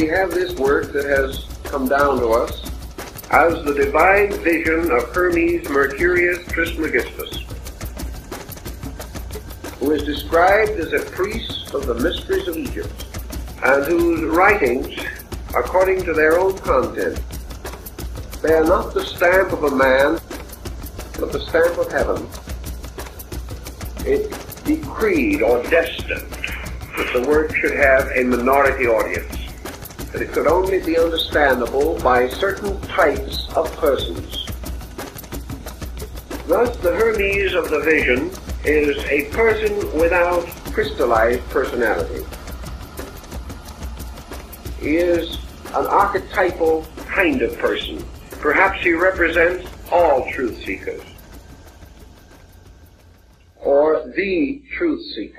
we have this work that has come down to us as the divine vision of Hermes Mercurius Trismegistus, who is described as a priest of the mysteries of Egypt, and whose writings, according to their own content, bear not the stamp of a man, but the stamp of heaven. It decreed or destined that the work should have a minority audience, that it could only be understandable by certain types of persons. Thus, the Hermes of the vision is a person without crystallized personality. He is an archetypal kind of person. Perhaps he represents all truth seekers, or the truth seeker.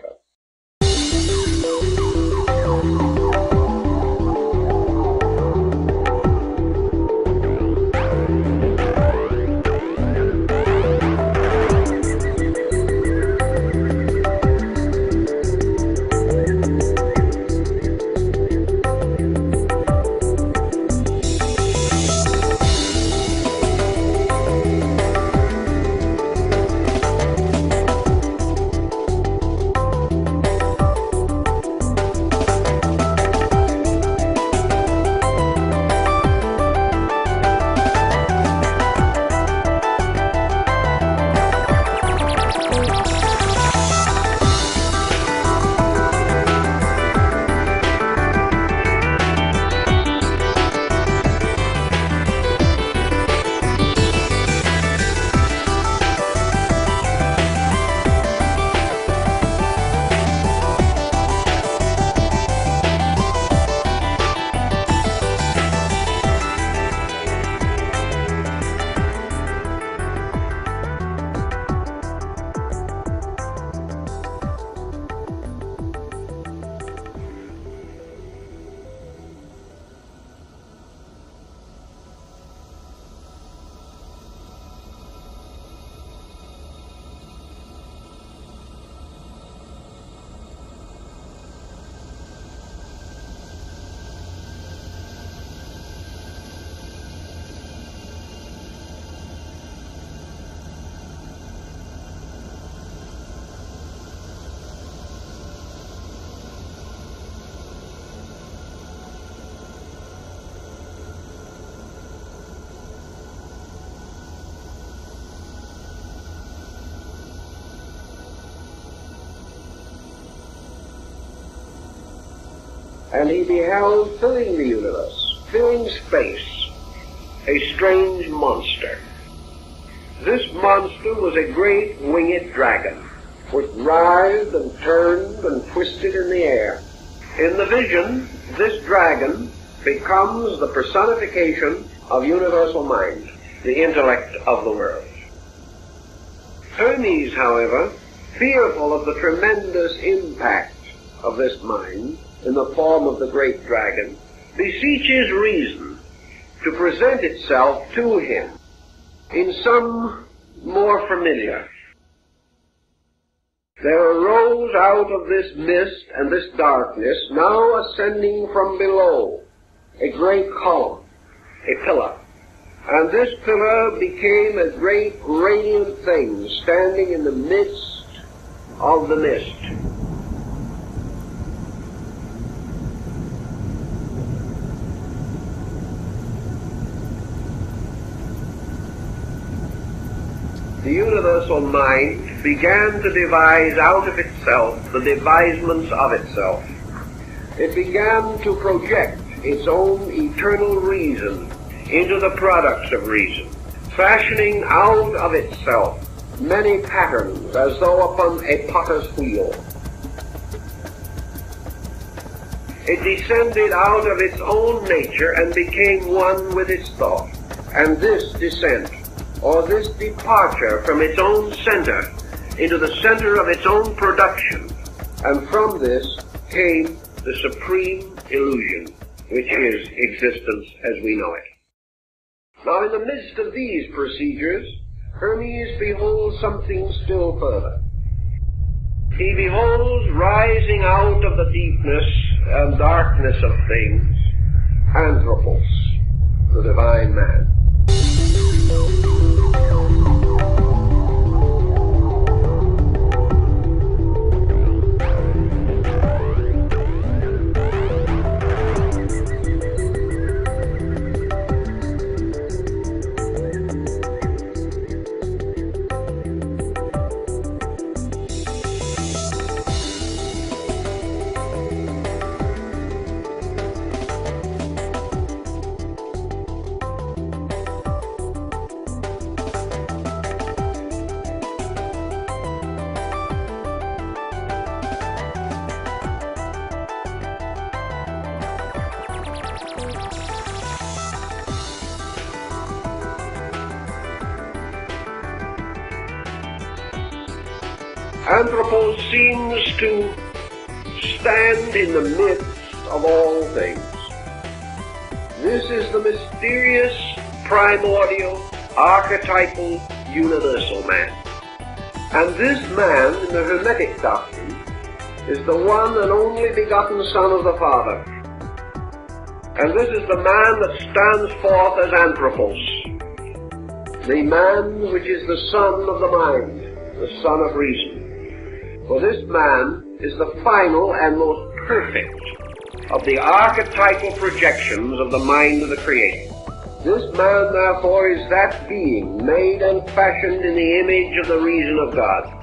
And he beheld filling the universe, filling space, a strange monster. This monster was a great winged dragon, which writhed and turned and twisted in the air. In the vision, this dragon becomes the personification of universal mind, the intellect of the world. Hermes, however, fearful of the tremendous impact of this mind in the form of the great dragon, beseeches reason to present itself to him in some more familiar. There arose out of this mist and this darkness, now ascending from below, a great column, a pillar. And this pillar became a great radiant thing standing in the midst of the mist. The universal mind began to devise out of itself the devisements of itself. It began to project its own eternal reason into the products of reason, fashioning out of itself many patterns as though upon a potter's wheel. It descended out of its own nature and became one with its thought. And this descent, or this departure from its own center into the center of its own production, and from this came the supreme illusion, which is existence as we know it. Now, in the midst of these procedures, Hermes beholds something still further. He beholds rising out of the deepness and darkness of things Anthropos, the divine man. Anthropos seems to stand in the midst of all things. This is the mysterious, primordial, archetypal, universal man. And this man, in the Hermetic doctrine, is the one and only begotten Son of the Father. And this is the man that stands forth as Anthropos, the man which is the son of the mind, the son of reason. For this man is the final and most perfect of the archetypal projections of the mind of the Creator. This man, therefore, is that being made and fashioned in the image of the reason of God.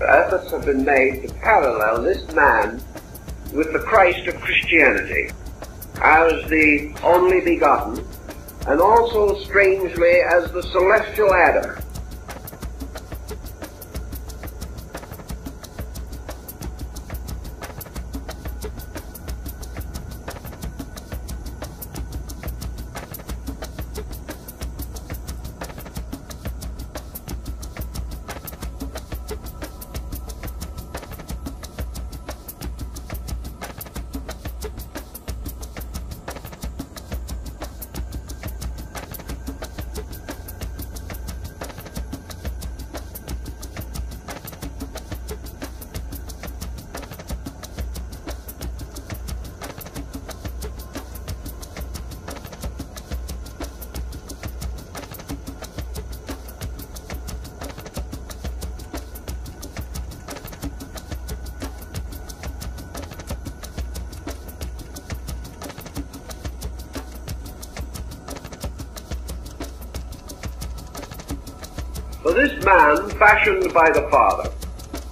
Efforts have been made to parallel this man with the Christ of Christianity as the only begotten, and also, strangely, as the celestial Adam. For this man, fashioned by the Father,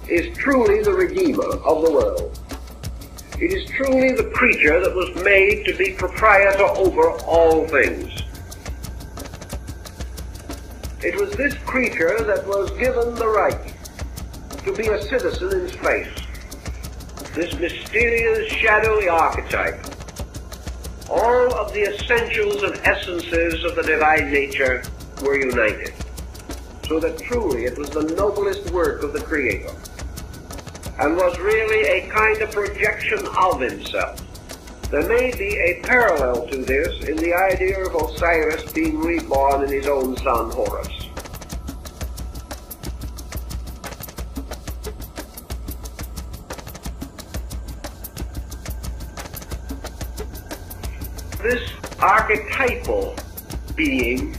is truly the Redeemer of the world. It is truly the creature that was made to be proprietor over all things. It was this creature that was given the right to be a citizen in space. This mysterious, shadowy archetype. All of the essentials and essences of the divine nature were united, so that truly it was the noblest work of the Creator, and was really a kind of projection of himself. There may be a parallel to this in the idea of Osiris being reborn in his own son Horus. This archetypal being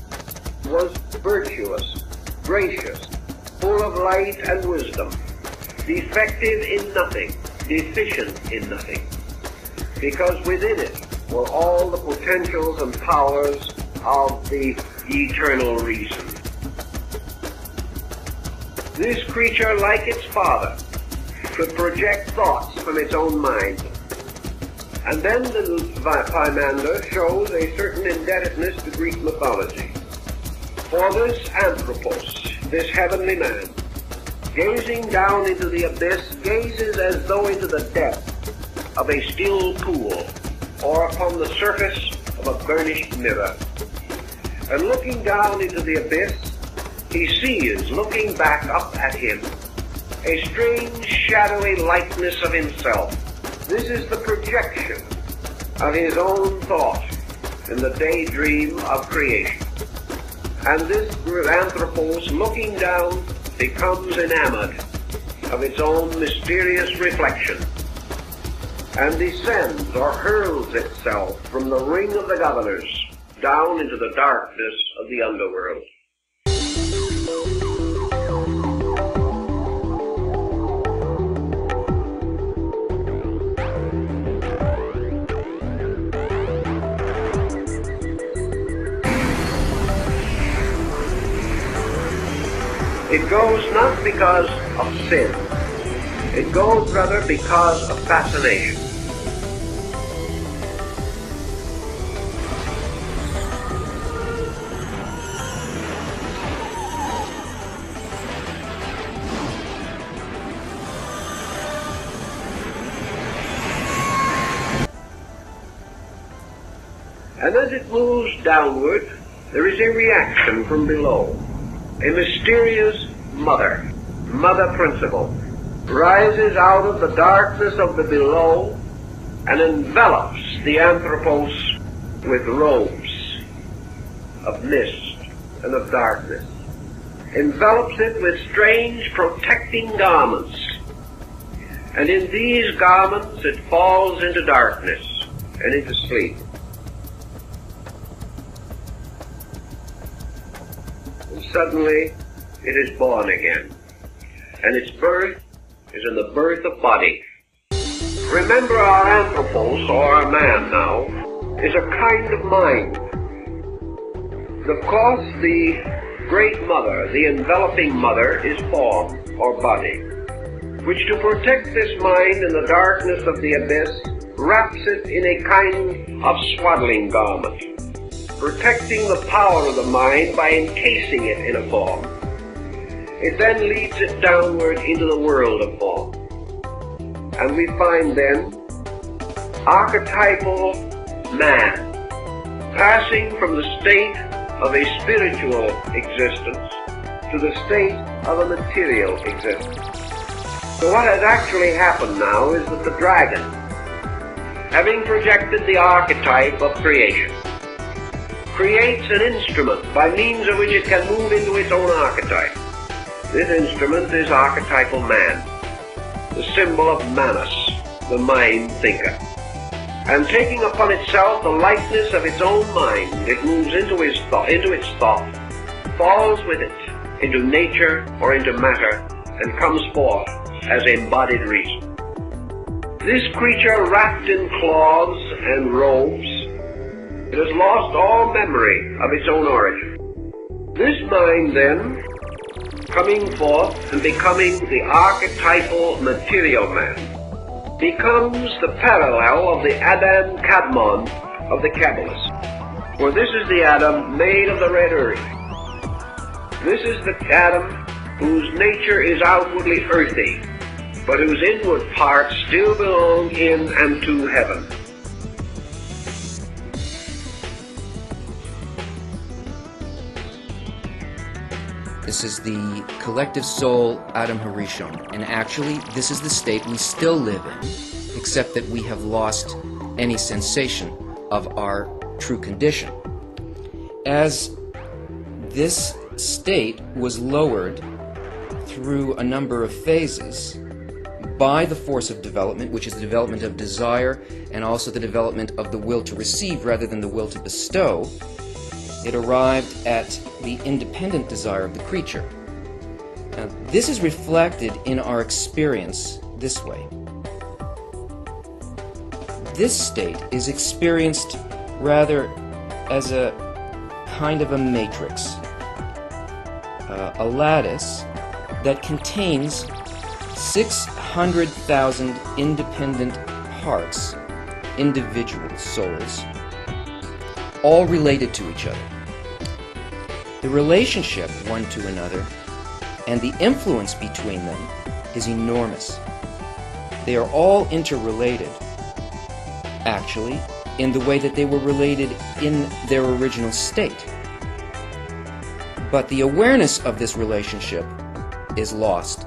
was virtuous, gracious, full of light and wisdom, defective in nothing, deficient in nothing, because within it were all the potentials and powers of the eternal reason. This creature, like its father, could project thoughts from its own mind, And then the Pymander shows a certain indebtedness to Greek mythology. For this Anthropos, this heavenly man, gazing down into the abyss, gazes as though into the depth of a still pool or upon the surface of a burnished mirror. And looking down into the abyss, he sees, looking back up at him, a strange shadowy likeness of himself. This is the projection of his own thought in the daydream of creation. And this Anthropos, looking down, becomes enamored of its own mysterious reflection and descends or hurls itself from the ring of the governors down into the darkness of the underworld. It goes not because of sin. It goes rather because of fascination. And as it moves downward, there is a reaction from below. A mysterious mother principle, rises out of the darkness of the below and envelops the Anthropos with robes of mist and of darkness. Envelops it with strange protecting garments. And in these garments it falls into darkness and into sleep. Suddenly, it is born again, and its birth is in the birth of body. Remember, our Anthropos, or our man now, is a kind of mind. Of course, the great mother, the enveloping mother, is form, or body, which to protect this mind in the darkness of the abyss, wraps it in a kind of swaddling garment, protecting the power of the mind by encasing it in a form. It then leads it downward into the world of form. And we find then archetypal man, passing from the state of a spiritual existence to the state of a material existence. So what has actually happened now is that the dragon, having projected the archetype of creation, creates an instrument by means of which it can move into its own archetype. This instrument is archetypal man, the symbol of Manus, the mind thinker. And taking upon itself the likeness of its own mind, it moves into its thought, falls with it into nature or into matter, and comes forth as embodied reason. This creature, wrapped in cloths and robes, it has lost all memory of its own origin. This mind then, coming forth and becoming the archetypal material man, becomes the parallel of the Adam Kadmon of the Kabbalists. For this is the Adam made of the red earth. This is the Adam whose nature is outwardly earthy, but whose inward parts still belong in and to heaven. This is the collective soul, Adam Harishon, and actually this is the state we still live in, except that we have lost any sensation of our true condition. As this state was lowered through a number of phases by the force of development, which is the development of desire and also the development of the will to receive rather than the will to bestow, it arrived at the independent desire of the creature. Now, this is reflected in our experience this way. This state is experienced rather as a kind of a matrix, a lattice that contains 600,000 independent parts individual souls, all related to each other. The relationship one to another and the influence between them is enormous. They are all interrelated, actually, in the way that they were related in their original state. But the awareness of this relationship is lost.